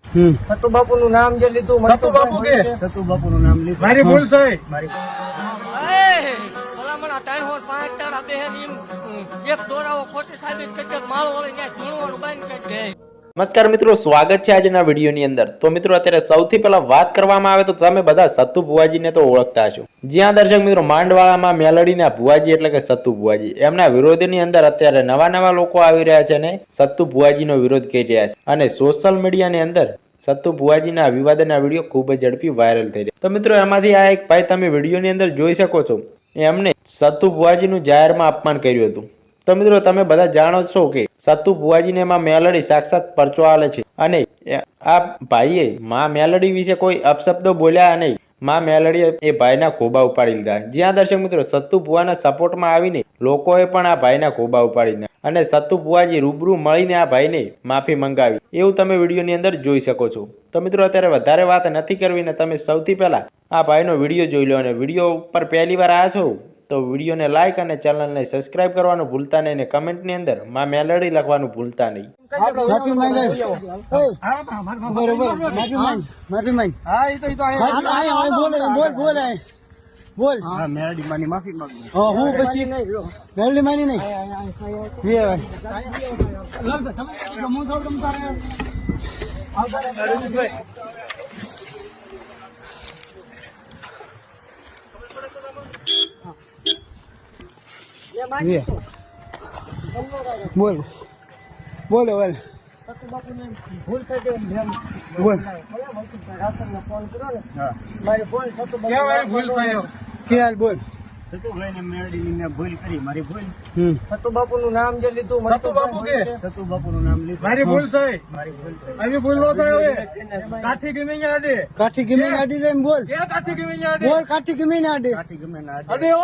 સતુ બાપુ નું નામ જે લીધું, સતુ બાપુ કે સતુ બાપુ નું નામ લીધું, મારી ભૂલ થઈ. ભલામણ 3 હોર 5 ટાણા બેહન એક દોરાવો ખોટી સાબિત કરી માળ વળી ને ધૂણવાનું બંધ કરી દે. નમસ્કાર મિત્રો, સ્વાગત છે આજના વિડીયોની અંદર. તો મિત્રો, અત્યારે સૌથી પહેલા વાત કરવામાં આવે તો તમે બધા સત્તુ ભુવાજીને તો ઓળખતા હશો. જ્યાં દર્શક મિત્રો માંડવાળામાં મેલડીના ભુવાજી એટલે કે સત્તુ ભુવાજી, એમના વિરોધની અંદર અત્યારે નવા લોકો આવી રહ્યા છે અને સત્તુ ભુવાજીનો વિરોધ કરી રહ્યા છે. અને સોશિયલ મીડિયાની અંદર સત્તુ ભુવાજીના વિવાદના વિડીયો ખૂબ જ ઝડપી વાયરલ થઈ રહ્યા. તો મિત્રો, એમાંથી આ એક ભાઈ તમે વિડીયોની અંદર જોઈ શકો છો, એમને સત્તુ ભુવાજીનું જાહેરમાં અપમાન કર્યું હતું. તો મિત્રો, તમે બધા જાણો છો કે સત્તુ ભુવાજીને માં મેલડી સાક્ષાત પરચો આલે છે અને આ ભાઈએ માં મેલડી વિશે કોઈ અપશબ્દો બોલ્યા નહીં. માં મેલડીએ એ ભાઈના ખોબા ઉપાડી લીધા. જ્યાં દર્શક મિત્રો સત્તુ ભુવાના સપોર્ટમાં આવીને લોકોએ પણ આ ભાઈના ખોબા ઉપાડી દીધા અને સત્તુ ભુવાજી રૂબરૂ મળીને આ ભાઈને માફી મંગાવી, એવું તમે વિડીયોની અંદર જોઈ શકો છો. તો મિત્રો, અત્યારે વધારે વાત નથી કરવી ને તમે સૌથી પહેલા આ ભાઈનો વિડીયો જોઈ લો. અને વિડીયો ઉપર પહેલી વાર આવ્યા છો તો વિડીયોને લાઈક અને ચેનલને સબસ્ક્રાઇબ કરવાનું ભૂલતા નહીં અને કમેન્ટની અંદર માં મેલડી લખવાનું ભૂલતા નહીં. માફી માંગ. બોલ. હા, મેલડી માની માફી માંગ. હું પછી મેલડી માની નહીં. બોલ બોલો બોલ. ભૂલ થઈ ગઈ. બોલ. ફોન કર્યો ને મારી ફોન સતુ ભૂલ થયો ખ્યાલ બોલ. સતુભાઈને મેળવી મેં ભૂલ કરી, મારી ભૂલ. સતુ બાપુ નું નામ જે લીધું, સતુ બાપુ કે સતુ બાપુ નું નામ લીધું, મારી ભૂલ થઈ. મારી ભૂલ થઈ. આવી ભૂલ નો થાય હવે. કાઠી ગમી આડે, કાઠી ગમે આડી જાય એમ બોલ. કે કાઠી ગમી આડે, બોલ. કાઠી ગમે આડે, કાઠી ગમે આડે. અડે ઓ